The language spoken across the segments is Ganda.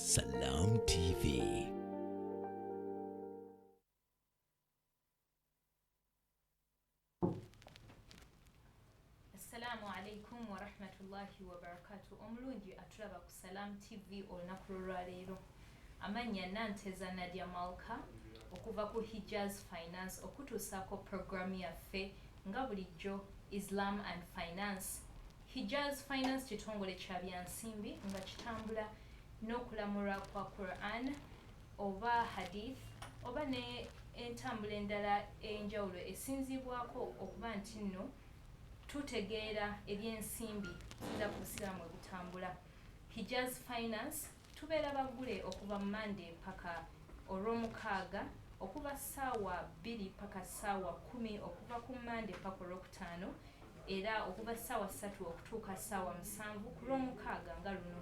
Salam TV. Assalamu alaikum wa rahmatullahi wa barakatuh. Omulungi atulaba ku Salam TV olunaku lwaleero. Amanya Nanteza Nadia okuva ku Hijaz Finance okutuusaako programu yaffe nga bulijjo Islam and Finance. Hijaz Finance kitongole kya byansimbi nga kitambula n'okulamulwa kwa Quran oba hadith oba ne entambula endala enjawulo esinzibwako okuba nti nno tutegeera ebyensimbi nda ku busiramu ebutambula. Hijaz Finance tubeera bagule okuva Monday paka olw'omukaaga okuva ssaawa 2 paka ssaawa 10 okuva ku Monday paka olwokutaano era okuva ssaawa 3 okutuuka ssaawa 7 ku lw'omukaaga nga luno.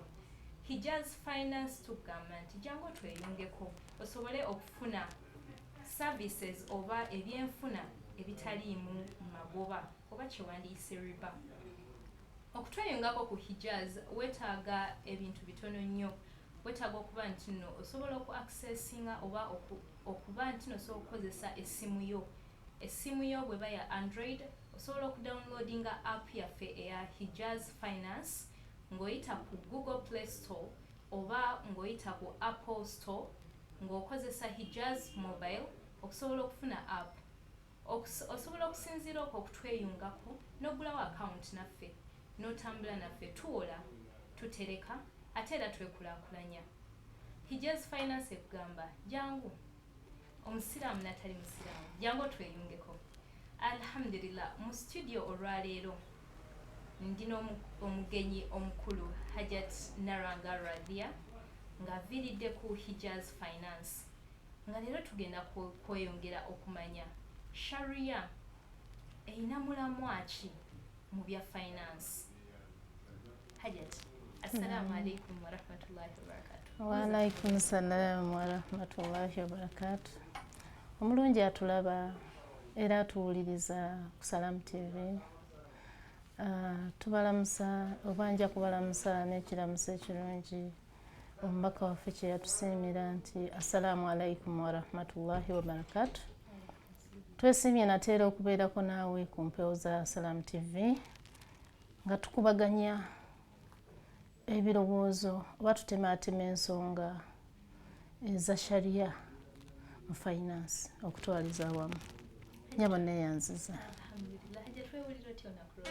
Hijaz Finance tugamba nti jangu tweyungeko osobole okufuna services oba ebyenfuna ebitaliimu magoba oba kyewandiise riba. Okutweyungako ku Hijaz weetaaga ebintu bitono nnyo. Weetaaga okuba nti nno osobola okuaccessinga oba okuba nti nno osobola okukozesa essimu yo bweba ya Android osobola okudownloadinga app yaffe eya Hijaz Finance ng'oyita ku Google Play Store oba ng'oyita ku Apple Store ng'okozesa Hijaz Mobile okusobola okufuna app. Osobola okusinziira okwo okutweyungako n'ogulawo account naffe n'otambula naffe tuwola tutereka ate era twekulaakulanya. Hijaz Finance ekugamba jangu omusiraamu n'atali musiraamu jangu tweyungeko. Alhamdulillah mu studio olwaleero ndina omugenyi omukulu Hajat Naranga Nadia nga aviiridde ku Hijaz Finance nga leero tugenda kweyongera okumanya Sharia eyina mulamwa ki mu bya finance. Hajat, assalamu alaikum wa rahmatullahi wa barakatuh. Wa alaikum salam wa rahmatullahi wa barakatuh. Omulungi atulaba era atuwuliriza ku Salam TV. Tubalamusa obanja kubalamusa n'ekiramusa ekirungi omubaka waffe kye yatusiimira nti assalamu alaikum wa rahmatullahi wa barakatuh. Twesimye nateera okubeerako naawe ku mpewo za Salam TV nga tukubaganya ebirowoozo oba tutemaatema ensonga eza Sharia mu finance okutwaliza awamu. Nyabo neeyanziza.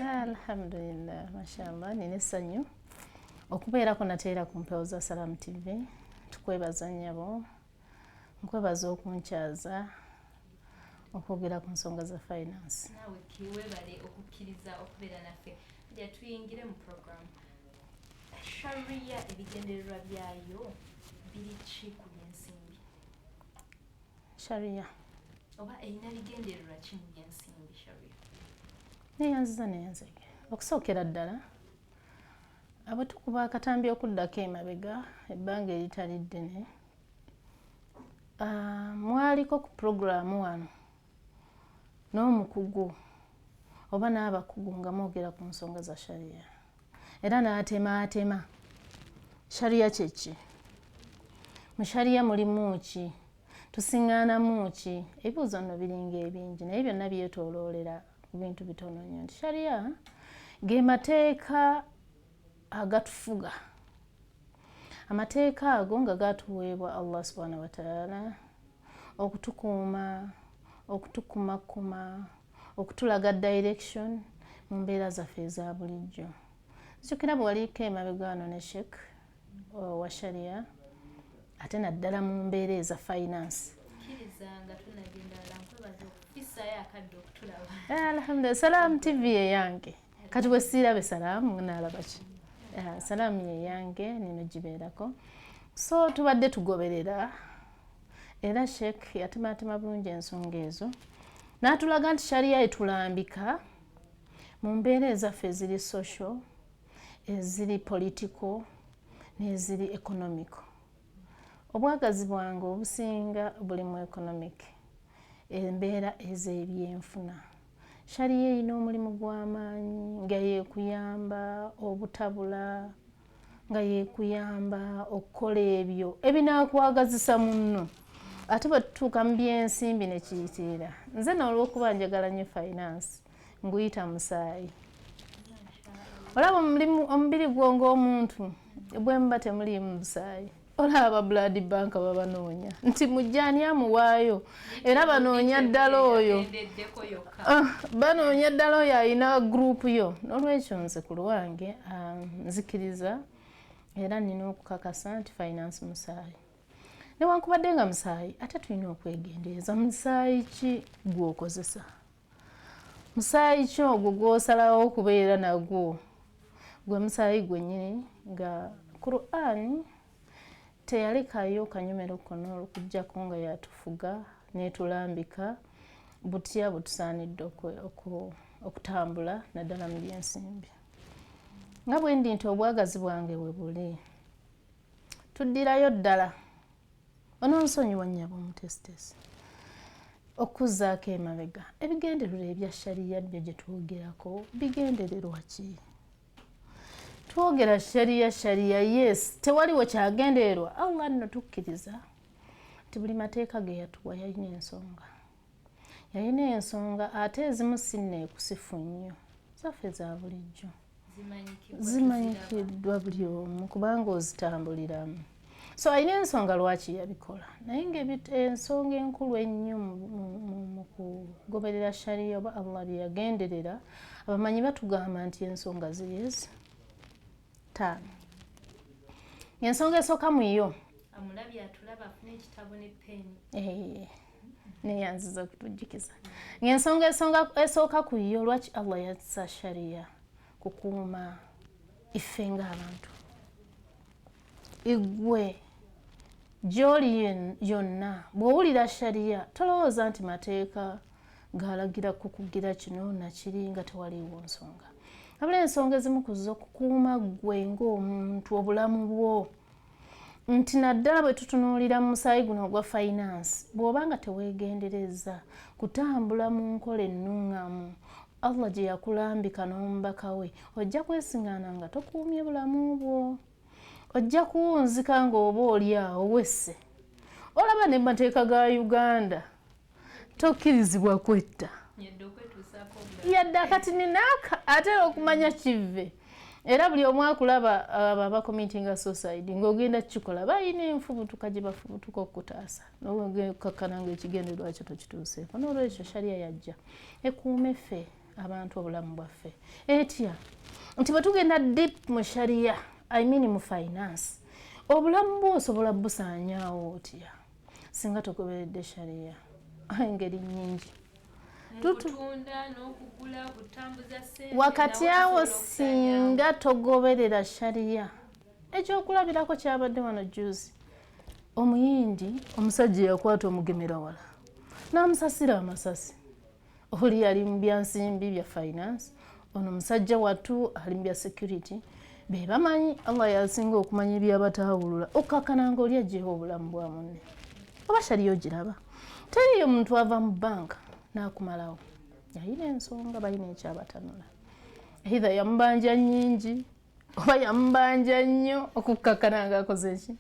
Alhamdulillah, mashallah, nina essanyu okubeerako nateera ku mpewo za Salam TV. Tukwebaza nnyabo, nkwebaza okunkyaza okwogera ku nsonga za finance. Naawe kiwebale okukkiriza okubeera naffe. Hajja tuyingire mu program. Sharia ebigendererwa byayo biri ki ku byensimbi? Sharia oba eyina bigendererwa ki mu byensimbi Sharia? Neeyanziza okusookera ddala abo tukuba akatambi okuddako emabega ebbanga eritali ddene mwaliko ku puroguramu wano n'omukugu oba n'abakugu nga mwogera ku nsonga za Sharia era n'atemaatema Sharia kyeki, mu Sharia mulimu ki, tusiŋŋaanamu ki. Ebibuuzo nno biringa ebingi naye byonna byetooloolera ku bintu bitono nnyo nti Sharia ge mateeka agatufuga. Amateeka ago nga gatuweebwa Allah subhanahu wa ta'ala okutukuuma, okutukumakuma, okutulaga direction mu mbeera zaffe eza bulijjo. Nzijukira bwe waliko emabega wano ne Sheikh wa Sharia ate naddala mu mbeera eza finance. Kkirizanga tunagenda nkwebaza okufissayo akadde okutulaba. Alhamdulillah, Salam TV ye yange. Kati bwe siirabe Salam naalaba ki? Salam ye yange nino gibeerako. So tubadde tugoberera era Sheikh yatemaatema bulungi ensonga ezo n'atulaga nti Sharia etulambika mu mbeera ezaffe eziri social, eziri political n'eziri economical. Obwagazi bwange obusinga buli mu economic, embeera ez'ebyenfuna. Sharia erina omulimu gw'amaanyi nga yeekuyamba obutabula nga yekuyamba okukola ebyo ebinaakwagazisa munno ate batutuuka mu byensimbi ne kiyitira. Nze n'olwokuba njagala nnyo finance nguyita musaayi. Olaba omubiri gwo ng'omuntu bwe muba temuliimu musaayi. Olaba blood bank babanoonya nti mujjaani amuwaayo era banoonya ddala oyo. Banoonya ddala oyo alina gurupu yo. N'olwekyo nze ku lwange nzikiriza era nina okukakasa nti finance musaayi. Newankubadde nga musaayi ate tulina okwegendereza musaayi ki gw'okozesa. Musaayi ki ogwo gw'osalawo okubeera nagwo. Gwe musaayi gwennyini nga Qur'an teyalekayo kanyomero konna okuggyako nga yatufuga n'etulambika butya butusaanidde okutambula naddala mu byensimbi. Nga bwe ndi nti obwagazi bwange we buli. Tuddirayo ddala ononsonyiwa nnyabo omutesitesi okuzzaako emabega ebigendererwa ebya Sharia byo gye twogerako bigendererwa ki? Twogera Sharia yes tewaliwo kyagendererwa. Allah nno tukkiriza nti buli mateeka ge yatuwa yalina ensonga. Yalina ensonga ate ezimu sinneekusifu nnyo zaffe za bulijjo. Zimanyikiddwa buli omu kubanga ozitambuliramu. So alina ensonga lwaki yabikola. Naye ng'ensonga enkulu ennyo mu kugoberera Sharia oba Allah bye yagenderera abamanyi batugamba nti ensonga ziri ezi 5. Ensonga esooka mu yo amulabi atulaba afune ekitabo ne peni neyanziza okutujjukiza. Ng'ensonga esooka ku yo lwaki Allah yazza Sharia kukuuma iffe ng'abantu. Igwe gy'oli yonna bw'owulira Sharia tolowooza nti mateeka galagira kukugira kino nakiri nga tewaliiwo nsonga. Wabula ensonga ezimu ku zo kukuuma ggwe ng'omuntu obulamu bwo. Nti naddala bwe tutunuulira mu musaayi guno ogwa finance bw'oba nga teweegendereza kutambula mu nkola ennungamu Allah gye yakulambika n'omubaka we ojja kwesiŋŋaana nga tokuumye bulamu bwo. Ojja kuwunzika ng'oba oli awo wesse. Olaba ne mateeka ga Uganda tokkirizibwa kwetta. Yadde akati ninaaka ate okumanya kivve. Era buli omu akulaba aba committing suicide ng'ogenda kikola balina enfubutuka gye bafubutuka okutaasa. N'okakkana ng'ekigendererwa kyo tokituuseeko. N'olwekyo Sharia yajja ekuume ffe abantu obulamu bwaffe. Etya nti bwe tugenda deep mu Sharia mu finance obulamu bwo osobola busaanyaawo otya singa togoberedde Sharia. Engeri nnyingi. Kutunda n'okugula kutambuza ssente. Wakati awo singa togoberera Sharia. Ekyokulabirako kyabadde wano juzi. Omuyindi omusajja yakwata omugemera wala n'amusasira amasasi. Oli yali mu byansimbi bya finance, ono musajja wattu ali mu bya security. Be bamanyi Allah yasinga okumanya ebyabataawulula okkakkana ng'oli aggyewo obulamu bwa munne. Oba Sharia ogiraba. Teriyo muntu ava mu banka n'akumalawo. Yalina ensonga balina ekyabatanula. Either yamubanja nnyingi oba yamubanja nnyo okukkakkana ng'akoze ki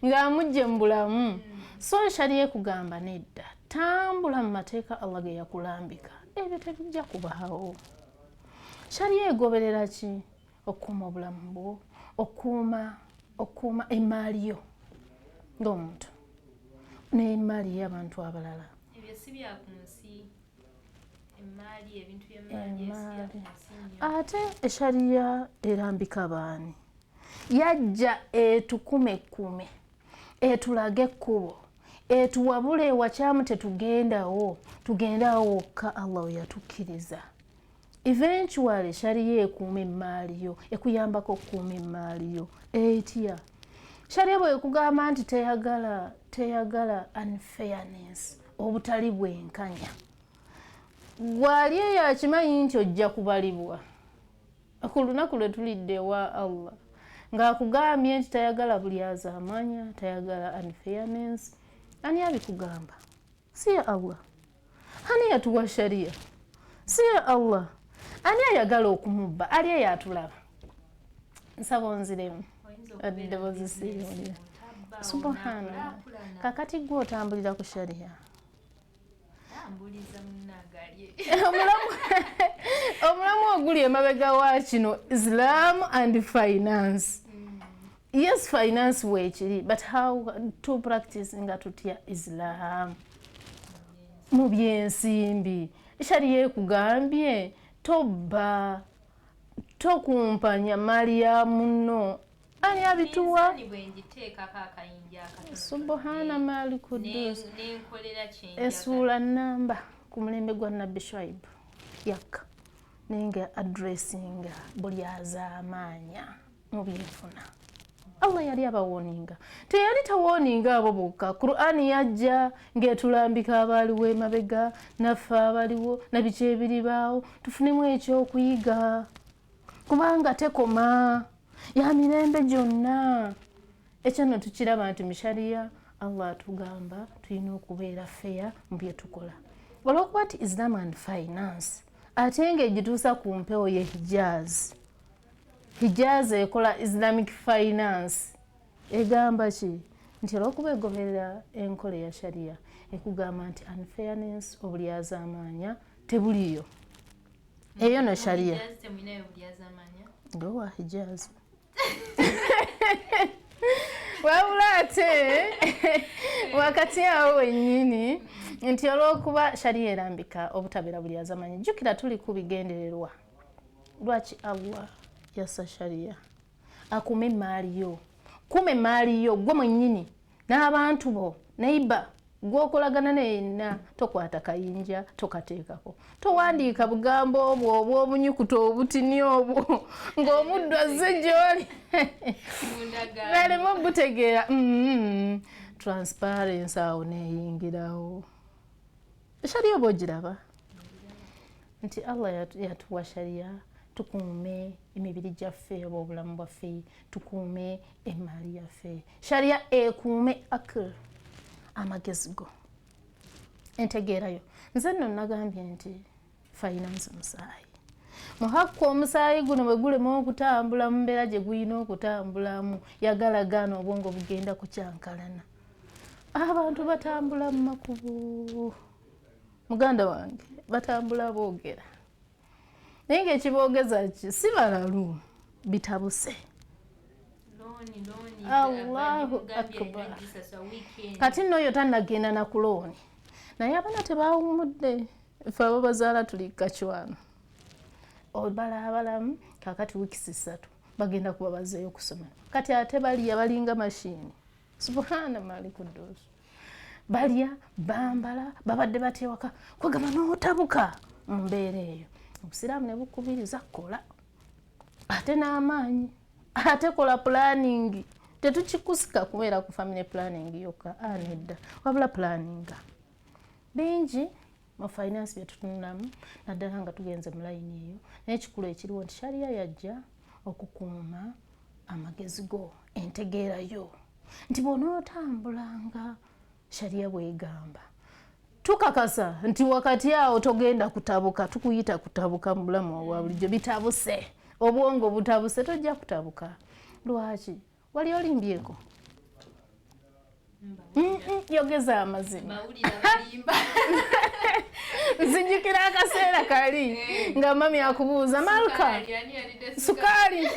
ng'amugye mu bulamu. So Sharia ekugamba nedda tambula mu mateeka Allah ge yakulambika ebyo tebijja kubaawo. Sharia egoberera ki? Okuuma obulamu bwo, okuuma emmaali yo ng'omuntu n'emmaali y'abantu abalala. Ebyo si bya ku nsi. Emmaali ebintu by'emmaali ate Sharia erambika baani? Yajja etukumekume etulage ekkubo etuwabule ewakyamu tetugendawo tugendawo wokka Allah we yatukkiriza. Eventually Sharia ekuuma emmaali yo ekuyambako okukuuma emmaali yo etya. Sharia bwe ekugamba nti teyagala unfairness obutali bwenkanya. Gwali eyo akimanyi nti ojja kubalibwa. Ku lunaku lwe tulidde wa Allah ng'akugambye nti tayagala buli azaamanya, tayagala unfairness. Ani abikugamba? Si ya Allah. Ani yatuwa Sharia? Si ya Allah. Ani ayagala okumubba? Ali eyatulaba. Nsaba onziremu. eddoboozi siriwulira. Subhanallah. Kakati gwe otambulira ku sharia. Omulamu oguli emabega wa kino Islam and finance. Yes, finance weekiri, but how to practice nga tutya Islam? Mu byensimbi. Sharia ekugambye tobba, tokumpanya mali ya munno. Ani abituwa? Subhana mali kudus. Esula namba ku mulembe gwa Nabbi Shuaib yakka ninga addressinga buli azaamanya mu byenfuna. Allah yali abawoninga. Teyali tawoninga abo bokka. Qur'ani yajja ng'etulambika abaliwo emabega naffe abaliwo na biki ebiribaawo tufunemu ekyokuyiga. Kubanga tekoma ya mirembe gyonna. Ekyo nno tukiraba nti mu Sharia Allah atugamba tulina okubeera fair mu bye tukola. Olw'okuba ti Islam and finance ate ng'egituusa ku mpewo ye Hijaz. Hijaz ekola Islamic finance egamba ki nti olw'okuba egoberera enkola ya Sharia ekugamba nti unfairness obulyazaamaanya tebuliyo. Eyo no Sharia. Ngowa Hijaz. Wabula ate wakati awo wennyini nti olw'okuba Sharia erambika obutabeera bulyazaamaanya. Jjukira tuli ku bigendererwa. Lwaki Allah yassa Sharia? Akume maali yo. Kume maali yo gwe mwennyini n'abantu bo neighbor gw'okolagana yenna tokwata kayinja tokateekako. Towandiika bugambo obwo obw'obunyukuta obutini obwo ng'omuddu azze gy'oli aleme butegeera. Transparency awo neeyingirawo. Sharia oba ogiraba nti Allah yatuwa Sharia tukuume emibiri gyaffe oba obulamu bwaffe, tukuume emaali yaffe. Sharia ekuume akil, amagezi go, entegeerayo. Nze nno nagambye nti finance musaayi. Muhakku omusaayi guno bwe gulema okutambula mu mbeera gye gulina okutambulamu yagalagaana obwongo bugenda kukyankalana. Abantu batambula mu makubo. Muganda wange batambula boogera. Naye ng'ekiboogeza ki si balalu bitabuse. Allahu akbar. Kati nno oyo tannagenda na ku looni. Naye abaana tebaawumudde. Ffe ababazaala tuli kacwano. Obala abalamu kakati wiikisi 3 bagenda kuba bazzeeyo ku ssomero. Kati ate balya balinga mashini. Subhana mali kudus. Balya, bambala, babadde bateewaka. Kwegamba n'otabuka mu mbeera eyo. Obusiraamu ne bukubiriza kola. Ate n'amaanyi. Ate kola planning. Tetukikusika kubeera ku family planning yokka. Nedda. Wabula planninga. Bingi mu finance bye tutunulamu naddala nga tugenze mu layini eyo. Naye ekikulu ekiriwo nti Sharia yajja okukuuma amagezi go, entegeera yo. Nti bw'onootambulanga Sharia bw'egamba. Tukakasa nti wakati awo togenda kutabuka, tukuyita kutabuka mu bulamu obwa bulijjo bitabuse. Obwongo butabuse tojja kutabuka. Lwaki? Wali olimbyeko? Yogeza amazima. Nzijukira akaseera kali nga mami akubuuza Malka sukali.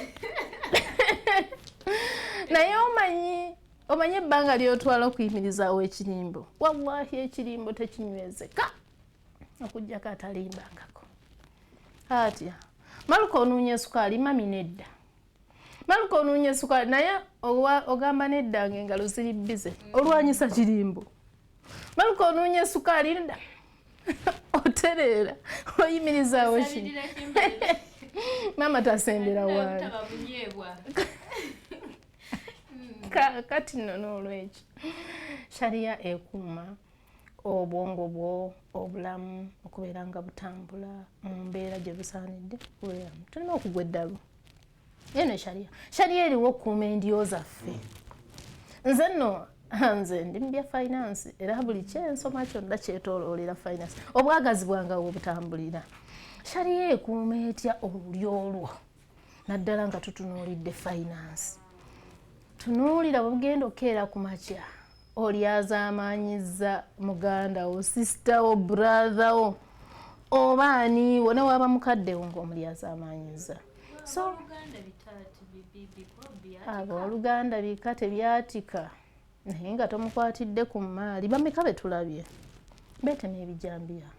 Naye omanyi ebbanga ly'otwala okuyimirizaawo ekirimbo. Wallahi ekirimbo tekinywezeka okuggyako atalimbangako. Atya Malka onuunye sukali, mami nedda. Malka onuunye sukali naye ogamba nedda ng'engalo ziri bbize olwanyisa kirimbo. Malka onuunye sukali nedda otereera oyimirizaawo ki. Mama tasembera waali. Kati nno n'olwekyo Sharia ekuuma obwongo bwo, obulamu okubeera nga butambula mu mbeera gye busaanidde kubeeramu. Tulina okugwa eddalu. Yeno Sharia eriwo okukuuma endyo zaffe. Nze nno ndi mu bya finance era buli kyensoma kyonna kyetooloolera finance. Obwagazi bwange obutambulira. Sharia ekuuma etya olulyo olwo naddala nga tutunuulidde finance. tunuulira bugenda okeera ku makya oli azaamanyiza muganda wo sisita wo brother wo oba aniwo ne waba mukaddewo ng'omuli azaamanyiza so abooluganda bika tebyatika naye nga tomukwatidde ku maali bameka betulabye beetema ebijambiya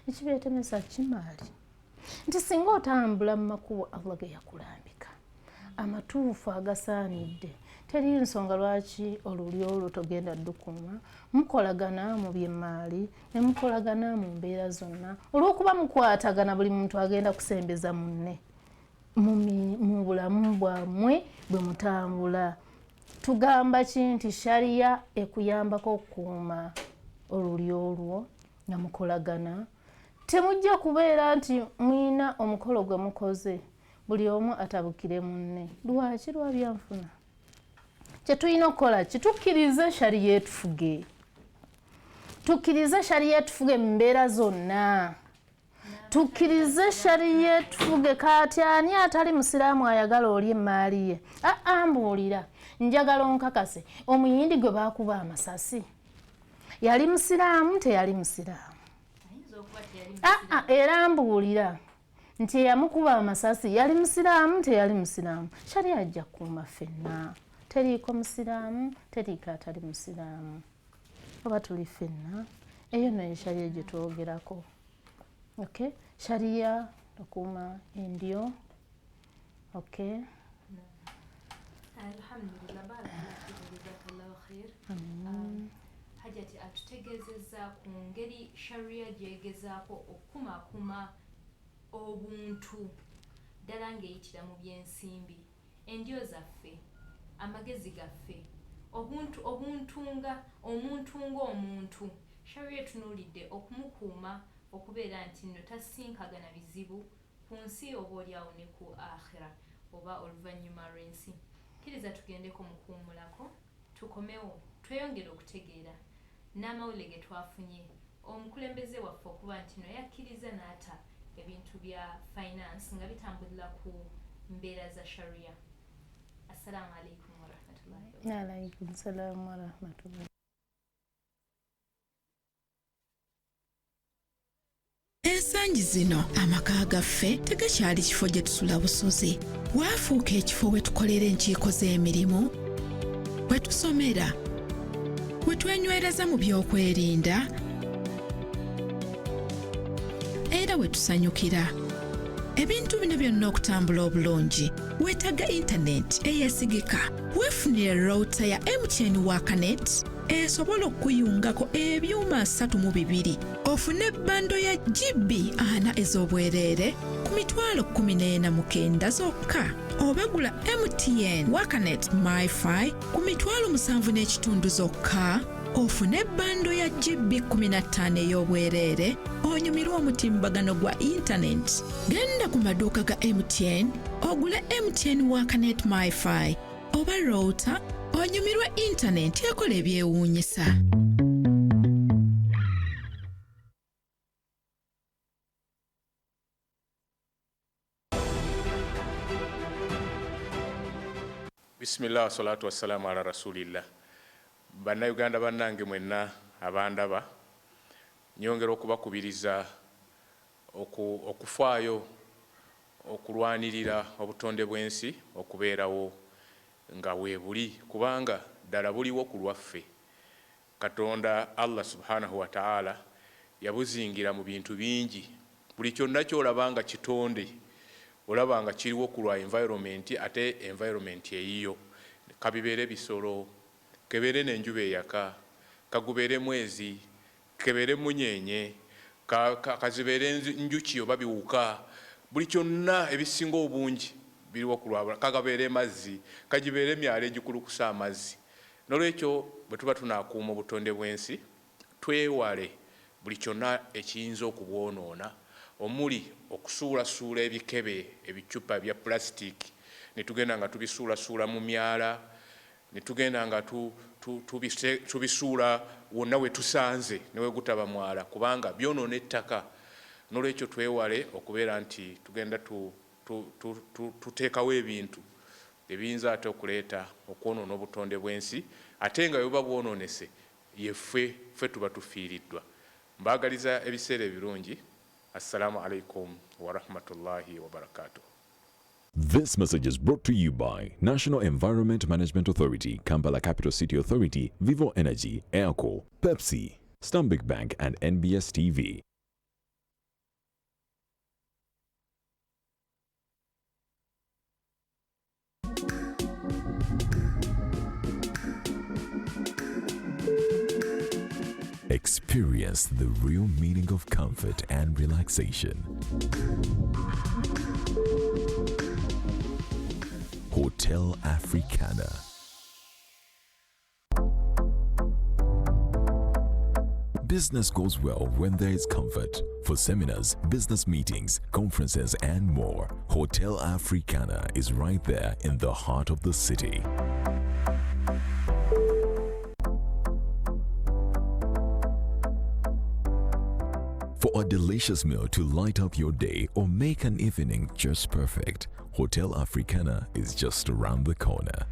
ekibeetemesa kimaali nti singa otambula mu makubo Allah ge yakulambika amatuufu agasaanidde teri nsonga lwaki oluli olwo togenda ddukuma mukolagana mu byemaali ne mukolagana mu mbeera zonna olw'okuba mukwatagana buli muntu agenda kusembeza munne mu bulamu bwammwe bwe mutambula tugamba ki nti Sharia ekuyambako okukuuma oluli olwo nga mukolagana temujja kubeera nti mwina omukolo gwe mukoze buli omu atabukire munne lwaki lwa byanfuna kyetulina okukola kitukkirize Sharia etufuge tukkirize Sharia etufuge mu mbeera zonna tukkirize Sharia etufuge kati ani atali musiraamu ayagala oli emaali ye mbuulira njagala onkakase omuyindi gwe baakuba amasasi yali musiraamu teyali musiraamu era mbuulira nti eyamukuba amasasi yali musiraamu teyali musiraamu Sharia ajja kukuuma ffenna teriiko musiraamu teriiko atali musiraamu oba tuli ffenna eyo nayo Sharia gye twogerako okay Sharia okuuma endyo okay alhamdulillah barakallahu khair hajati atutegeezezza ku ngeri Sharia gyegezaako okukumakuma obuntu ddala ng'eyitira mu byensimbi endyo zaffe amagezi gaffe omuntu ng'omuntu Sharia etunuulidde okumukuuma okubeera nti nno tasinkagana bizibu ku nsi oba olyawo ne ku akhira oba oluvannyuma lw'ensi kkiriza tugendeko mukuumulako tukomewo tweyongere okutegeera n'amawulire ge twafunye omukulembeze waffe okuba nti no yakkiriza n'ata ebintu bya finance nga bitambulira ku mbeera za Sharia. Assalamu alaikum warahmatullahi wabarakatuh. Alaikum salaam warahmatullahi. Ensangi zino amaka gaffe tegakyali kifo gye tusula busozi waafuuka ekifo we tukolera enkiiko z'emirimu we tusomera we twenywereza mu byokwerinda era we tusanyukira ebintu bino byonna okutambula obulungi weetaga intaneti eyesigika weefunire router ya MTN Wakanet esobola okuyungako ebyuma 32 ofune bando ya GB 4 ez'obwereere ku mitwalo 14,900 zokka obagula MTN Wakanet MiFi ku mitwalo 7.5 zokka ofune bando ya GB 15 ey'obwereere onyumirwa omutimbagano gwa internet genda ku maduuka ga MTN ogule MTN Wakanet MiFi oba router onyumirwa internet ekola ebyewuunyisa. Bismillah salatu wassalamu ala rasulillah. Bannayuganda bannange mwenna abandaba nyongera okubakubiriza okufaayo okulwanirira obutonde bw'ensi okubeerawo nga weebuli kubanga ddala buliwo ku lwaffe. Katonda Allah subhanahu wa ta'ala yabuzingira mu bintu bingi. Buli kyonna ky'olabanga kitonde olabanga kiriwo ku lwa environment ate environment eyiyo kabibeere bisolo kebeere n'enjuba eyaka kagubeere mwezi kebeere munyenye kazibeere njuki oba biwuka buli kyonna ebisinga obungi biriwo ku lwa kagabeere mazzi kagibeere emyalo egikulukusa amazzi. N'olwekyo bwe tuba tunaakuuma obutonde bw'ensi twewale buli kyonna ekiyinza okubwonoona omuli okusuulasuula ebikebe ebicupa bya plastic ne tugenda nga tubisuulasuula mu myala ne tugenda nga tubisuula wonna we tusanze ne we gutaba mwala kubanga byonoona ettaka. N'olwekyo twewale okubeera nti tugenda tuteekawo ebintu ebiyinza ate okuleeta okwonoona obutonde bw'ensi ate nga buba bwonoonese yeffe tuba tufiiriddwa. Mbaagaliza ebiseera ebirungi. Assalamu alaikum wa rahmatullahi wa barakatuh. This message is brought to you by National Environment Management Authority, Kampala Capital City Authority, Vivo Energy, Airco, Pepsi, Stanbic Bank and NBS TV. Experience the real meaning of comfort and relaxation. Hotel Africana. Business goes well when there is comfort. For seminars, business meetings, conferences, and more, Hotel Africana is right there in the heart of the city. For a delicious meal to light up your day or make an evening just perfect, Hotel Africana is just around the corner.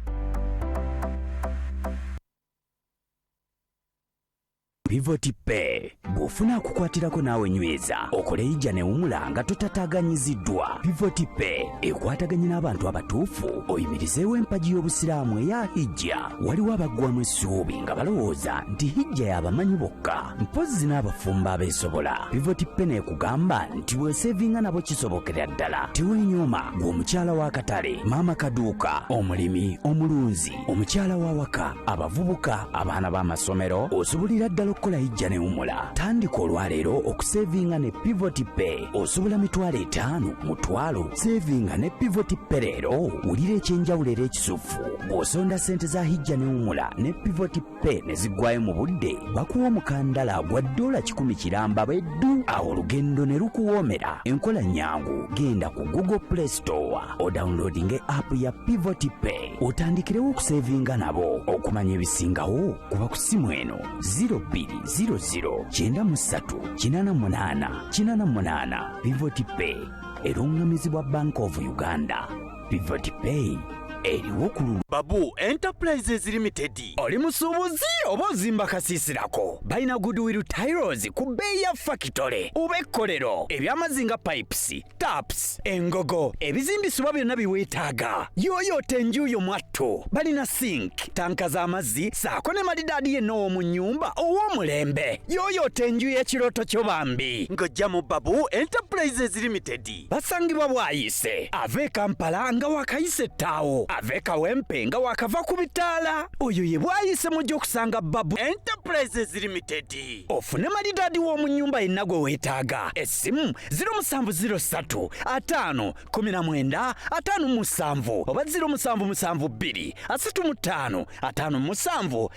Pivot Pay bw'ofuna kukwatirako naawe nyweza okole ijja ne wumula nga totataaganyiziddwa. Pivot Pay ekwataganye n'abantu abatuufu oyimirizeewo empagi y'obusiraamu eya hijja. Waliwo abaggwamu essuubi nga balowooza nti hijja y'abamanyi bokka mpozzi n'abafumba abeesobola. Pivot Pay neekugamba nti bw'eseevinga nabo kisobokera ddala. Teweenyooma ng'omukyala w'akatale, maama kaduuka, omulimi, omulunzi, omukyala w'awaka, abavubuka, abaana b'amasomero osobulira ddala okukola hijja ne wumula. Tandika olwaleero okuseevinga ne Pivot Pay osobola $5,000 mutwalo. Seevinga ne Pivot Pay leero wulira ekyenjawulo era ekisufu. Bw'osonda ssente za hijja ne wumula ne Pivot Pay ne ziggwayo mu budde bakuwa omukandala gwa $100 kiramba beddu. Awo olugendo ne lukuwoomera. Enkola nnyangu, genda ku Google Play Store odownloadinge app ya Pivot Pay otandikirewo okuseevinga nabo. Okumanya ebisingawo kuba ku ssimu eno 0200-93-88-88. Pivot Pay erungamizibwa Bank of Uganda. Pivot Pay eriwo ku Babu Enterprises Limited. Oli musuubuzi oba ozimba kasiisirako? Balina Goodwill Tiles ku bbeeyi ya fakitole. Ubekkolero ebyamazinga pipes, taps, engogo, ebizimbisibwa byonna biweetaaga. Yooyoote enjuuyo mwattu. Balina sink, tanka z'amazzi, saako ne malidaadi yenna ow'omu nnyumba ow'omulembe. Yooyoote enju y'ekirooto kyo bambi. Ng'ojja mu Babu Enterprises Limited. Basangibwa bwayise. Ave Kampala nga wakayise ettaawo. Ave Kawempe nga wakava ku bitaala. Oyo ye bwayise mujja okusanga Babu Enterprises Limited. Ofune malidaadi w'omu nnyumba yenna gwe weetaaga. Essimu 0703 5 19 57 oba 0772 35 57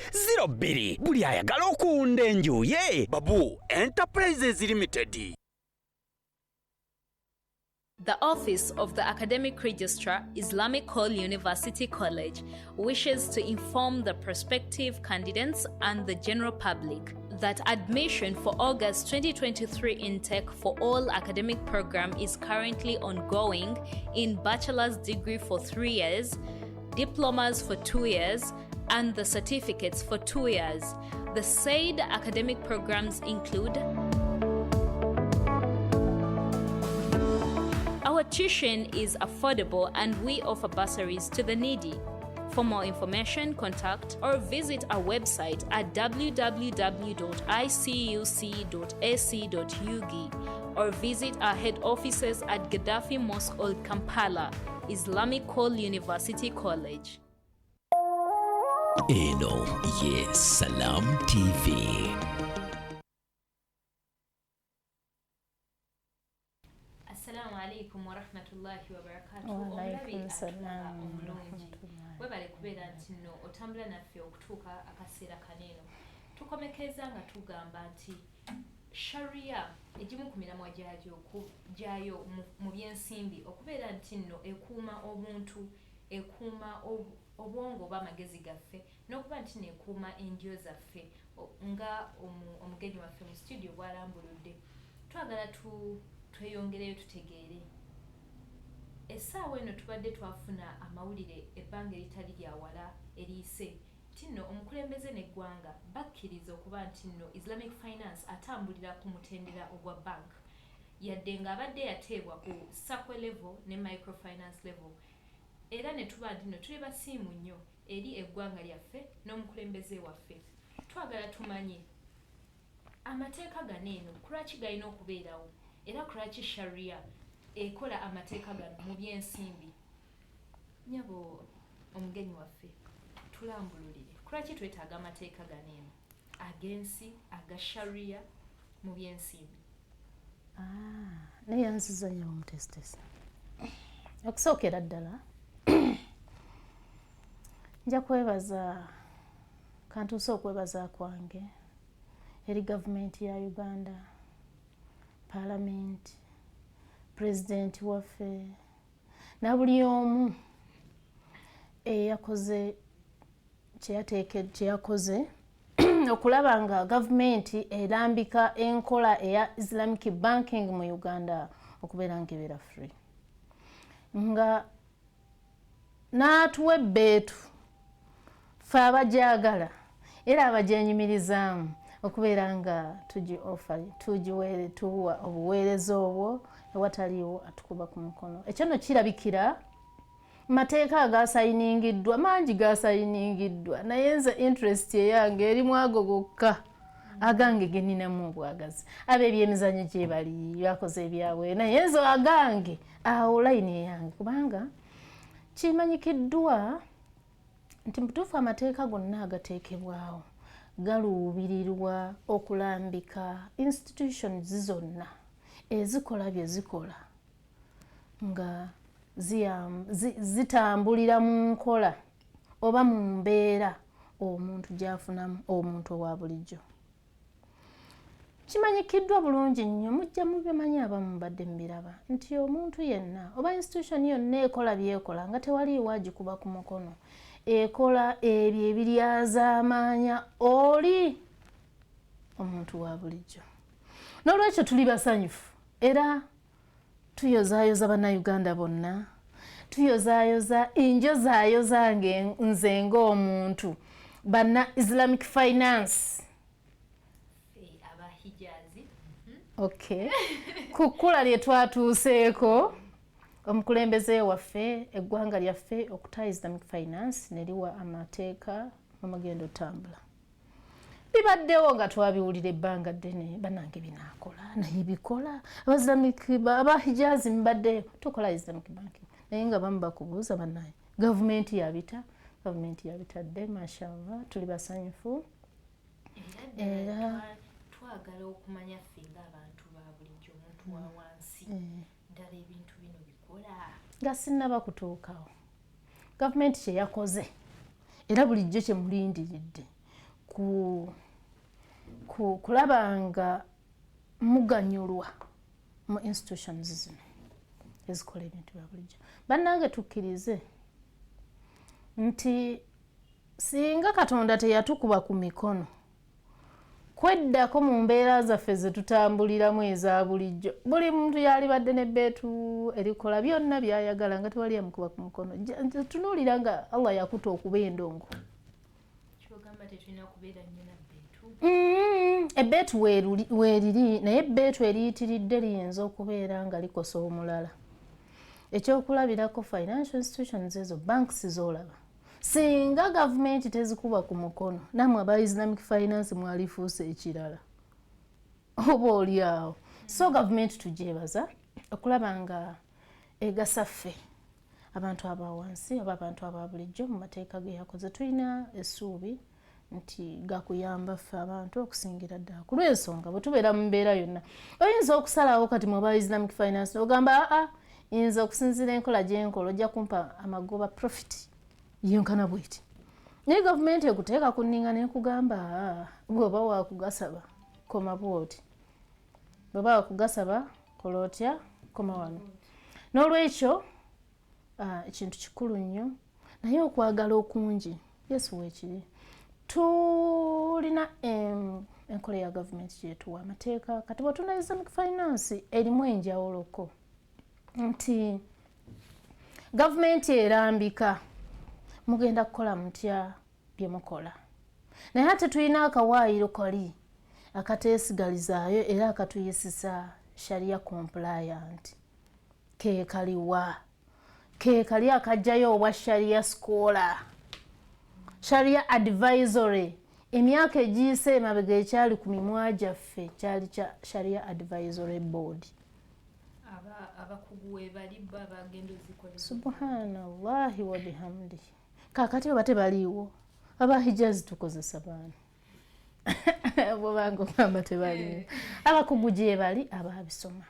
02. Buli ayagala okuwunda enju ye Babu Enterprises Limited. The Office of the Academic Registrar, Islamic Call University College, wishes to inform the prospective candidates and the general public that admission for August 2023 intake for all academic program is currently ongoing in bachelor's degree for 3 years, diplomas for 2 years, and the certificates for 2 years. The said academic programs include our tuition is affordable and we offer bursaries to the needy. For more information, contact or visit our website at www.icuc.ac.ug or visit our head offices at Gaddafi Mosque Old Kampala, Islamic Call University College. Eno ye Salam TV. Assalamu alaikum wa rahmatullahi wa barakatuh. Wa alaikum salam. Webale kubeera nti nno otambula naffe okutuuka akaseera kaneeno. Tukomekeza nga tugamba nti Sharia egimu ku miramwa gyayo mu byensimbi okubeera nti nno ekuuma obuntu, ekuuma obwongo oba amagezi gaffe, n'okuba nti neekuuma endyo zaffe nga omugenyi waffe mu studio bw'alambuludde. Twagala tweyongereyo tutegeere essaawa eno tubadde twafuna amawulire ebbanga eritali lyawala eriyise nti nno omukulembeze n'eggwanga bakkiriza okuba nti nno Islamic finance atambulira ku mutendera ogwa bank yadde ng'abadde yateebwa ku sacco level ne microfinance level era ne tuba nti nno tuli basiimu nnyo eri eggwanga lyaffe n'omukulembeze waffe twagala tumanye amateeka gano eno kulwaki galina okubeerawo era kulwaki Sharia ekola amateeka gano mu byensimbi nyabo omugenyi waffe tulambululire kulwaki twetaaga amateeka gano eno agensi aga Sharia mu byensimbi naye yanziza nnyo omutesitesi okusookera ddala nja kwebaza kantuuse okwebaza kwange eri gavumenti ya Uganda Parliament President waffe na buli omu eyakoze kyeyakoze okulaba nga gavumenti erambika enkola eya Islamic banking mu Uganda okubeera nga ebeera free nga n'atuwa ebbeetu ffe abajagala era abagyenyumirizaamu okubeera nga tuwa obuweereza obwo ewataliwo atukuba ku mukono ekyo nno kirabikira mateeka agasayiningiddwa mangi gasayiningiddwa naye nze interest eyange erimu ago gokka agange geninamu obwagazi ab'ebyemizannyo gye bali bakoze ebyabwe naye nze agange awo layini eyange kubanga kimanyikiddwa nti mutuufu amateeka gonna agateekebwawo galuubirirwa okulambika institutions zonna ezikola bye zikola nga zitambulira mu nkola oba mu mbeera omuntu gyafunamu omuntu owa bulijjo kimanyikiddwa bulungi nnyo mujja mubimanyi abamu mbadde mbiraba nti omuntu yenna oba institution yonna ekola byekola nga tewaliiwo agikuba ku mukono ekola ebyo ebiryazaamaanya oli omuntu wa bulijjo n'olwekyo tuli basanyufu era tuyozaayoza bannayuganda bonna tuyozaayoza enjozaayoza nze ng'omuntu banna Islamic finance abahijazi okay kukula lye twatuuseeko omukulembeze waffe eggwanga lyaffe okuta Islamic finance neriwa amateeka amagendo tambula bibaddewo nga twabiwulira ebbanga ddene banange binaakola naye bikola abahijazi mbaddeyo tukola Islamic banking naye nga bamu bakubuuza bannaye gavumenti yabitadde mashallah tuli basanyufu era twagala okumanya ffe ng'abantu ba bulijjo omuntu wa wansi ddala ebintu bino bikola nga sinnaba kutuukawo gavumenti kyeyakoze era bulijjo kyemulindiridde kulaba nga muganyulwa mu institutions zino ezikola ebintu bya bulijjo bannange tukkirize nti singa Katonda teyatukuba ku mikono kweddako mu mbeera zaffe ze tutambuliramu eza bulijjo buli muntu yalibadde n'ebbeetu erikola byonna byayagala nga tewali amukuba ku mukono tunuulira nga Allah yakuta okuba endongo kyogamba tetulina kubeera nnyo na bbeetu ebbeetu weeriri naye ebbeetu eriyitiridde liyinza okubeera nga likosa omulala ekyokulabirako financial institutions ezo banks z'olaba singa gavumenti tezikuba ku mukono namwe aba Islamic finance mwalifuuse ekirala oba oli awo so gavumenti tugyebaza okulaba nga egasa ffe abantu abawansi oba abantu aba bulijjo mu mateeka ge yakoze tulina essuubi nti gakuyamba ffe abantu okusingira ddala ku lw'ensonga bwe tubeera mu mbeera yonna oyinza okusalawo kati mu aba Islamic finance ogamba yinza okusinziira enkola gyenkola ojja kumpa amagoba profit yenkana bweti naye gavumenti ekuteeka ku nninga nekugamba bw'oba waakugasaba koma bwoti bw'oba waakugasaba kola otya koma wano n'olwekyo ekintu kikulu nnyo naye okwagala okungi yesu weekiri tulina enkola ya gavumenti gyetuwa amateeka kati bwe tuna Islamic finance erimu enjawuloko nti gavumenti erambika mugenda kukola mutya bye mukola naye ate tulina akawaayiro kali akateesigalizaayo era akatuyisisa sharia compliant keekaliwa keekali akajjayo obwa sharia scholar sharia advisory emyaka egiyise emabega ekyali ku mimwa gyaffe kyali kya sharia advisory board abakugu webaliba bagenda ozikola subhanallahi wa bihamdi kakati baba tebaliiwo abahijazi tukozesa baana bwobanga ogamba tebaliiwo abakugu gye bali ababisoma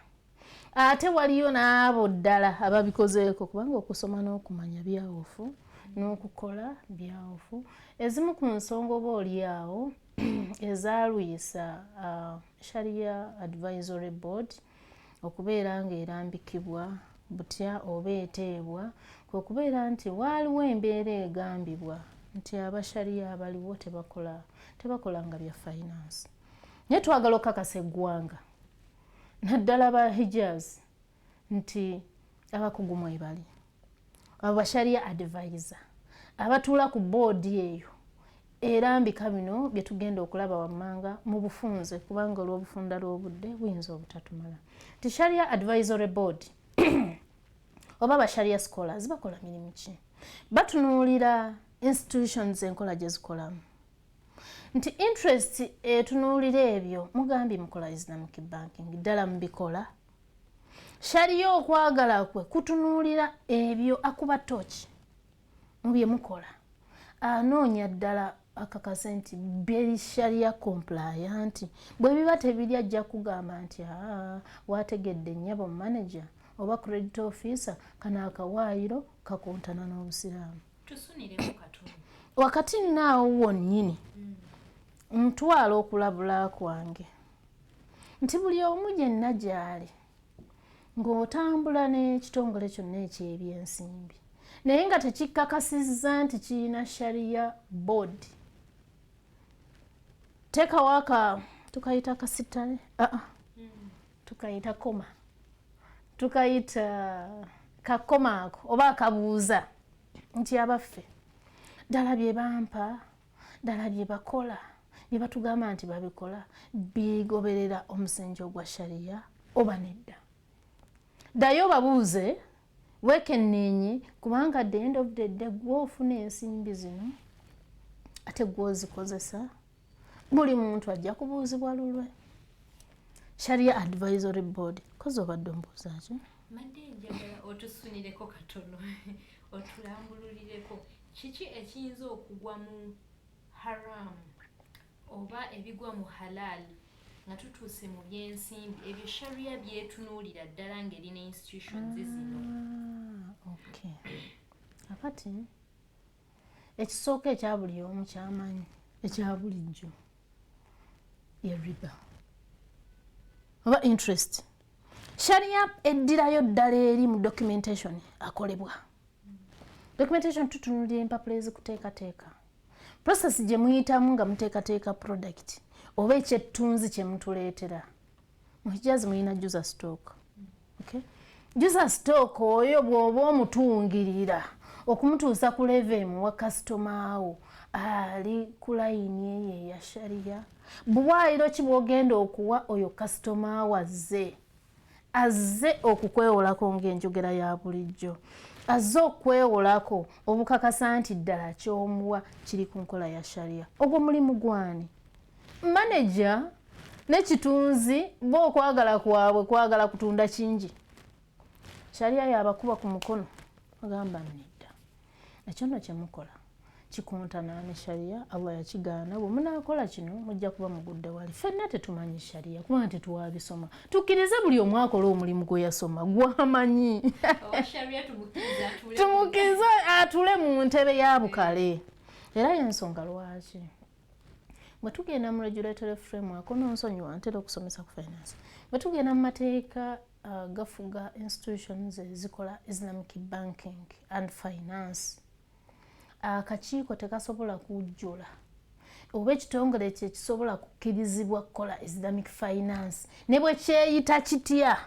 ate waliyo n'abo ddala ababikozeeko kubanga okusoma n'okumanya byawufu n'okukola byawufu ezimu ku nsonga oba oli awo ezalwisa sharia advisory board okubeera ng'erambikibwa butya oba eteebwa kwekubeera nti waaliwo embeera egambibwa nti abashariya abaliwo tebakola nga bya finance naye twagala okukakasa eggwanga naddala ba hijaz nti abakugu mwebali abashariya advisor abatuula ku boodi eyo erambika bino bye tugenda okulaba wammanga mu bufunze kubanga olw'obufunda lw'obudde buyinza obutatumala nti sharia advisory board oba abasharia scholars bakola mirimu ki batunuulira institutions enkola gye zikolamu nti interest etunuulira ebyo mugambye mukola islamic banking ddala mubikola sharia okwagala kwe kutunuulira ebyo akuba toki mu bye mukola anoonya ddala akakase nti beri sharia compliant bwe biba tebiri ajja kugamba nti wategedde nnyabo manager oba credit officer kana akawaayiro kakontana n'obusiraamu tusunireko katono wakati naawo wonnyini ntwala okulabula kwange nti buli omu gyenna gyali ng'otambula n'ekitongole kyonna eky'ebyensimbi naye nga tekikkakasizza nti kirina sharia board tekawaka tukayita kasitale tukayita koma tukayita kakoma ako oba akabuuza nti abaffe ddala bye bampa ddala bye bakola bye batugamba nti babikola bigoberera omusingi ogwa sharia oba nedda ddayo babuuze wekenneenye kubanga at the end of the day gw'ofuna ensimbi zino ate gw'ozikozesa buli muntu ajja kubuuzibwa lulwe sharia advisory board kozi obadde ombuuza ki madde njagala otusunireko katono otulambululireko kiki ekiyinza okugwa mu haramu oba ebigwa mu halali nga tutuuse mu byensimbi ebyo sharia byetunuulira ddala ng'erina institutions zino okay akati ekisooka ekya buli omu kyamanyi ekya bulijjo ye riba oba interest sharia eddirayo ddala eri mu documentation akolebwa documentation tutunulira empapula ezikuteekateeka process gye muyitamu nga muteekateeka product oba ekyettunzi kye mutuleetera mu hijazi muyina juza stock okay? juza stock oyo bw'oba omutungirira okumutuusa ku level emuwa kasitoma wo ali ku layini eyo eya sharia buwaayiro ki bw'ogenda okuwa oyo kasitoma wo azze okukwewolako ng'enjogera ya bulijjo azze okwewolako obukakasa nti ddala ky'omuwa kiri ku nkola ya sharia ogwo mulimu gwani manager n'ekitunzi bo okwagala kwabwe kwagala kutunda kingi sharia yabakuba ku mukono agamba nedda ekyo nno kyemukola kikontana ne sharia Allah yakigaana bwe munaakola kino mujja kuba mugudde wali ffenna tetumanyi sharia kubanga tetuwabisoma tukkirize buli omu akola omulimu gwe yasoma gwamanyi tumukirize atule mu ntebe ya bukale era y'ensonga lwaki bwe tugenda mu regulatory framework ononsonyiwa ntera okusomesa ku finance bwe tugenda mu mateeka gafuga institutions ezikola islamic banking and finance akakiiko tekasobola kujjula oba ekitongole ekyo kisobola kukkirizibwa kukola islamic finance ne bwe kyeyita kitya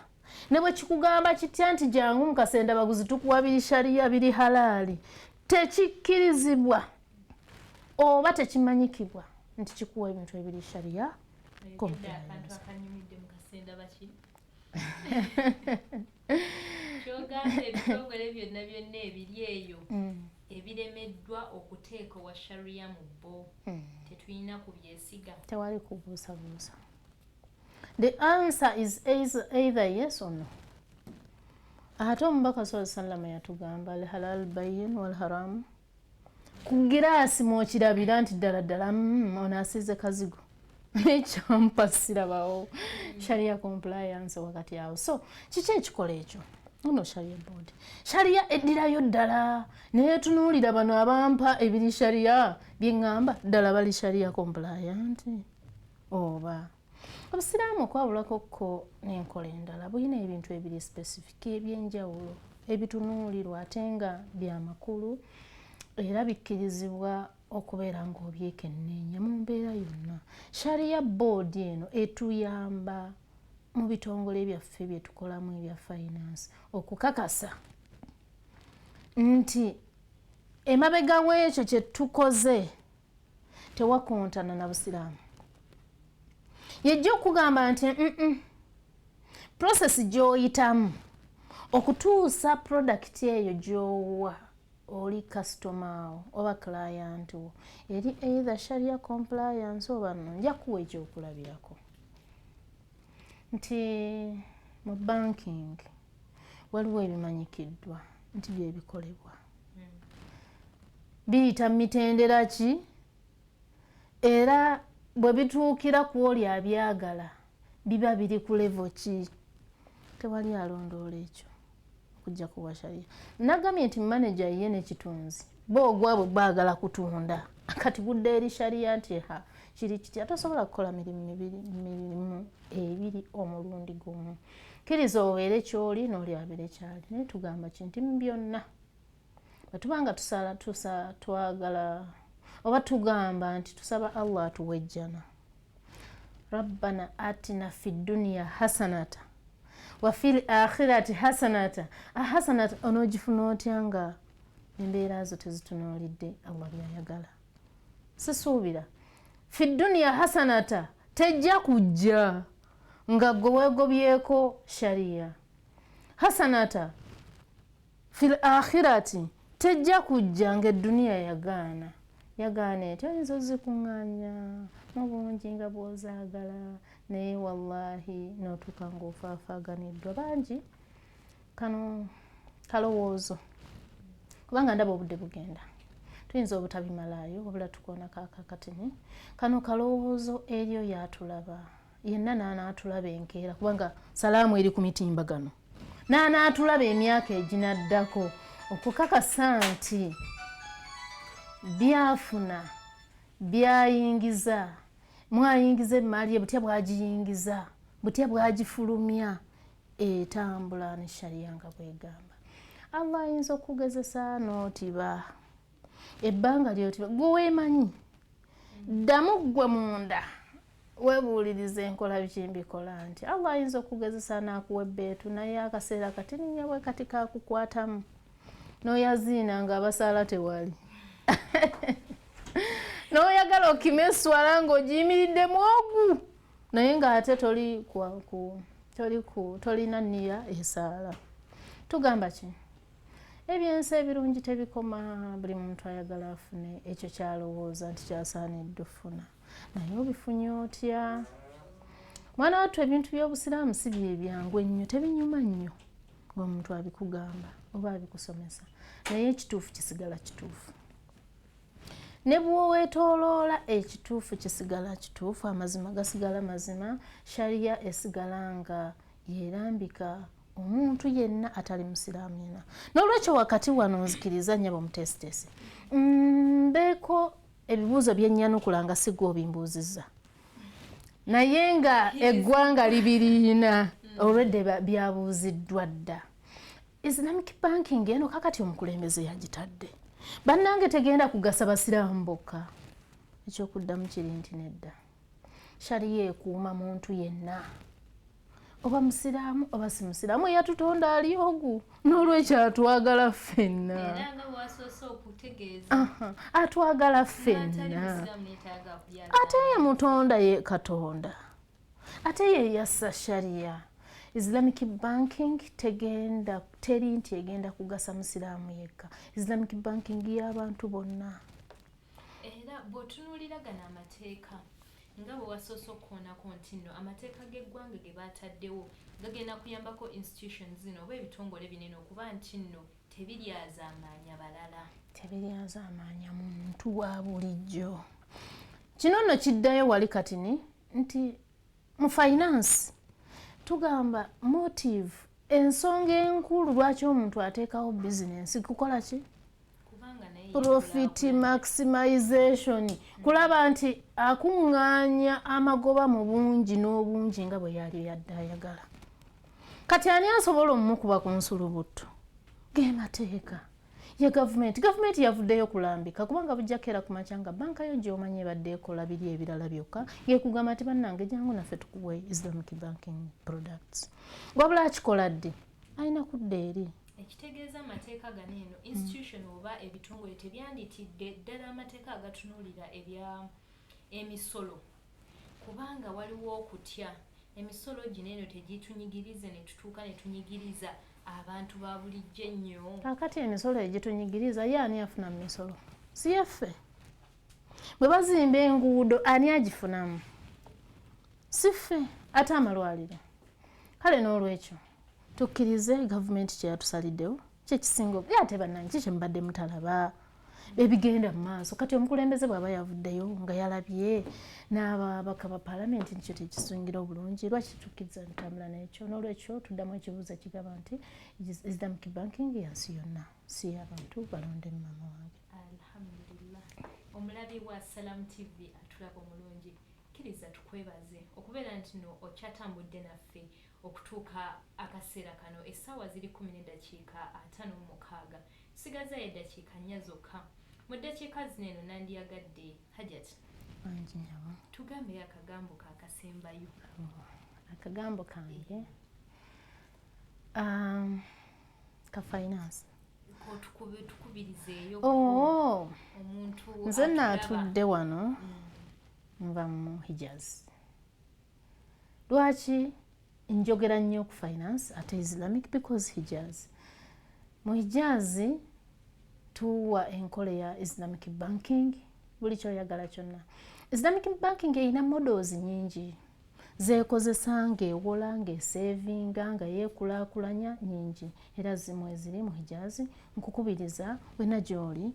ne bwe kikugamba kitya nti jangu mukasenda baguzi tukuwa biri sharia biri halali tekikkirizibwa oba tekimanyikibwa nti kikuwa ebintu ebiri sharia kyogamba ebitongole byonna ebiri eyo ebiremeddwa okuteeka wa sharia mu bo tetulina kubyesiga tewali kubuusabuusa. The answer is either yes or no. Ate omubaka sallallahu yatugamba al halal bayyin wal haram ku giraasi mwokirabira nti ddala ddala ono asize kazigo ekyampa sirabawo sharia compliance wakati awo. So kiki ekikola ekyo? Ono sharia board sharia eddirayo ddala naye tunuulira bano abampa ebiri sharia byeŋŋamba ddala bali sharia compliant oba obusiraamu kwabulakokko n'enkola endala bulina ebintu ebiri specific ebyenjawulo ebitunuulirwa ate nga byamakulu era bikkirizibwa okubeera ng'obyekenneenya mu mbeera yonna. Sharia board eno etuyamba mu bitongole byaffe bye tukolamu ebya finance okukakasa nti emabega w'ekyo kye tukoze tewakontana na busiraamu. Yejja okugamba nti process gy'oyitamu okutuusa product eyo gy'owa oli customer oba client wo eri either sharia compliance oba no, nja kuwa ekyokulabirako nti mu banking waliwo ebimanyikiddwa nti byebikolebwa biyita mitendera ki era bwe bituukira ku oli abyagala biba biri ku level ki. Tewali alondoola ekyo okujja kuwa sharia. Nagambye nti manager ye n'ekitunzi bo ogwabwe baagala kutunda kati budde eri sharia nti kiri kitya tosobola kukola mirimu ebiri omulundi gumu. Kkiriza obeere kyoli n'oli abeere kyali. Naye tugamba kinti byonna bwe tubanga twagala oba tugamba nti tusaba Allah atuwejjana rabbana atina fid dunya hasanata wa fil akhirati hasanata hasanata onogifuna otya nga embeera zo tezitunuulidde Allah byayagala. Sisuubira fid dunya hasanata tejja kujja nga gwe weegobyeko sharia. Hasanata fil akhirati tejja kujja nga edduniya yagaana etyo ezo zikuŋŋaanya mu bungi nga bw'ozaagala naye wallahi n'otuuka ng'ofaafaaganiddwa bangi. Kano kalowoozo kubanga ndaba obudde bugenda tuyinza obutabimalaayo wabula tukoona kakatini. Kano kalowoozo eryo yatulaba yenna n'anaatulaba enkeera kubanga salaamu eri ku mitimbagano n'anaatulaba emyaka eginaddako okukakasa nti byafuna byayingiza mwayingiza emaali butya bwagiyingiza butya bwagifulumya etambula ne sharia nga bwegamba. Allah ayinza okugezesa n'otiba ebbanga lyotiba gwe weemanyi ddamu ggwe munda weebuuliriza enkola bikimbikola nti Allah ayinza okugezesa n'akuwa ebbeetu naye akaseera katininya bwe kati kakukwatamu n'oyaziina nga abasaala tewali n'oyagala okimeswala ng'ogiyimiridde mwogu naye ng'ate tolina nniya esaala. Tugamba ki? Ebyensi ebirungi tebikoma. Buli muntu ayagala afune ekyo kyalowooza nti kyasaanidde ofuna naye obifunye otya? Mwana wattu ebintu by'obusiraamu si byebyangu ennyo tebinyuma nnyo ng'omuntu abikugamba oba abikusomesa naye ekituufu kisigala kituufu. Ne bw'oweetooloola ekituufu kisigala kituufu, amazima gasigala mazima, sharia esigala nga yeerambika omuntu yenna atali musiraamu yenna. N'olwekyo wakati wano nzikiriza nnyabo mutesitesi mbeeko ebibuuzo bye nnyanukula nga si gwe obimbuuzizza naye nga eggwanga libiriina already byabuuziddwa dda. Islamic banking eno kakati omukulembeze yagitadde bannange tegenda kugasa basiraamu bokka. Ekyokuddamu kiri nti nedda sharia ekuuma muntu yenna oba musiraamu oba si musiraamu eyatutonda ali ogu n'olwekyo atwagala ffenna era nga bwasoose okutegeeza atwagala ffenna ate ye mutonda ye katonda ate ye yassa sharia Islamic banking teri nti egenda kugasa musiraamu yekka Islamic banking y'abantu bonna era bw'otunuulira gano amateeka nga bwe wasoose okukoonako nti nno amateeka g'eggwanga ge baataddewo gagenda kuyambako institutions zino oba ebitongole binene okuba nti nno tebiryazaamaanya balala tebiryazaamaanya muntu wa bulijjo kino nno kiddayo wali katini nti mu finance tugamba motive ensonga enkulu lwaki omuntu ateekawo bizinensi kukola ki profit maximization kulaba nti akuŋŋaanya amagoba mu bungi n'obungi nga bwe yali yadde ayagala kati ani asobola omumukuba ku nsulubutto gemateeka ye gavumenti yavuddeyo kulambika kubanga bujjako era kumakya nga banka yo gy'omanyi ebadde ekola biri ebirala byokka ng'ekugamba nti bannange jangu naffe tukuwe Islamic banking products wabula akikola ddi alina kudda eri ekitegeeza amateeka gano eno institution oba ebitongole tebyanditidde ddala amateeka agatunuulira emisolo kubanga waliwo okutya emisolo gino eno tegitunyigirize ne tutuuka ne tunyigiriza abantu ba bulijjo ennyo kakati emisolo egitunyigiriza ye ani afuna mu misolo si yaffe bwe bazimba enguudo ani agifunamu si ffe ate amalwaliro kale n'olwekyo tukkirize gavumenti kye yatusaliddewo kyekisinga ate bannange kiki mubadde mutalaba ebigenda mu maaso kati omukulembeze bw'aba yavuddeyo nga yalabye n'ababaka ba paalamenti nikyo tekisingira obulungi lwaki tukkiriza ntambula n'ekyo n'olwekyo tuddamu ekibuuzo kigamba nti Islamic banking yansi yonna si y'abantu balonde mama wange alhamdulillah omulabi wa Salam TV atulaba omulungi kkiriza tukwebaze okubeera nti no okyatambudde naffe okutuuka akaseera kano essaawa ziri 10:56 sigaza eddakiika 4 zokka mu ddakiika zino eno nandiyagadde hajati tugambe akagambo kaakasembayo akagambo kange ka finance tukubirizeeyo omuntu nze naatudde wano nva mu Hijaz lwaki njogera nnyo ku finance ate Islamic because Hijaz mu Hijaz tuwa enkola ya Islamic banking buli kyoyagala kyonna Islamic banking erina models nyingi zeekozesa ng'ewola ng'esevinga nga yeekulaakulanya nyingi era zimu eziri mu Hijaz nkukubiriza wena gy'oli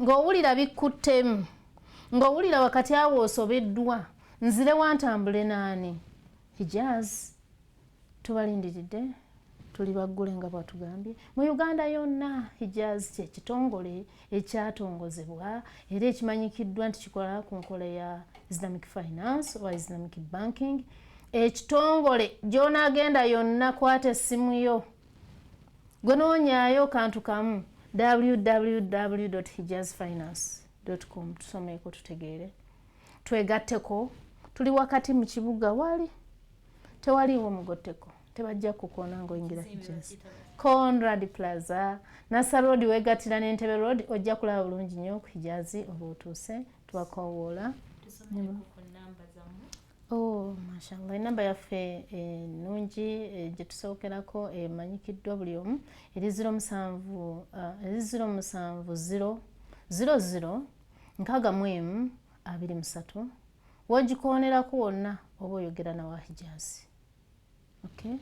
ng'owulira bikuttemu ng'owulira wakati awo osobeddwa nzire wantambule naani Hijaz tubalindiridde tuli baggule nga bwatugambye mu Uganda yonna Hijaz kye kitongole ekyatongozebwa era ekimanyikiddwa nti kikola ku nkola ya Islamic finance oba Islamic banking ekitongole gy'onaagenda yonna kwata essimu yo gwe noonyaayo kantu kamu www.hijazfinance.com tusomeeko tutegeere twegatteko tuli wakati mu kibuga wali tewaliwo mugotteko tebajja kukoona ng'oyingira Hijaz Conrad Plaza Nasa Road wegattira n'Entebbe Road ojja kulaba bulungi nnyo ku Hijaz oba otuuse tubakoowoola mashallah enamba yaffe ennungi gye tusookerako emanyikiddwa buli omu eri 070006123 wogikoonerako wonna oba oyogera nawa Hijaz. Okay.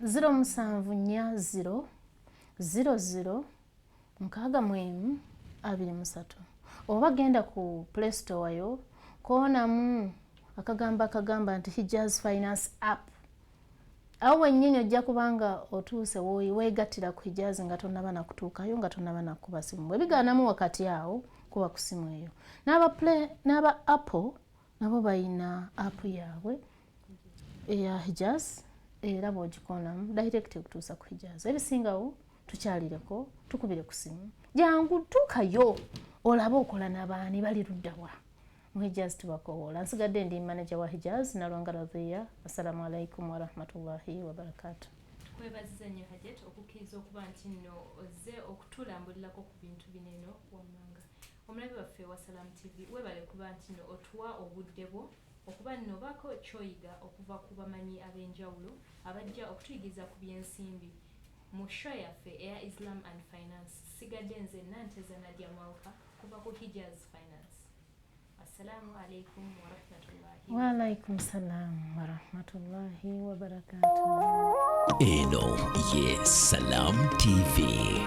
070006123 oba genda ku Play Store yo koonamu akagamba nti Hijaz Finance app awo wennyini ojja kubanga otuuse weegattira ku Hijaz nga tonnaba nakutuukayo nga tonnaba nakuba simu bwebigaanamu wakati awo kuba ku simu eyo n'aba Apple nabo balina app yaabwe eya Hijaz era bw'ogikoonamu direct kutuusa ku Hijaz ebisingawo tukyalireko tukubire ku simu jangu tuukayo olabe okola n'abaani bali luddawa mu Hijaz tubakowola. Nsigadde ndi manager wa Hijaz Nalwanga Radhiya. Assalamu alaikum wa rahmatullahi wa barakatuh. Kwebaziza nnyo Hajat okukkiriza okuba nti nno ozze okutulambulirako ku bintu bineno wammanga. Omulabi waffe wa Salam TV webale kuba nti nno otuwa obudde bwo okuba nno bako kyoyiga okuva ku bamanyi ab'enjawulo abajja okutuyigiriza ku byensimbi mu show yaffe eya Islam and Finance. Sigadde nze Nanteza Nadia kuva ku Hijaz Finance. Assalamu alaikum wa rahmatullahi wa alaikum salam wa rahmatullahi wa barakatuh. Eno ye Salam TV.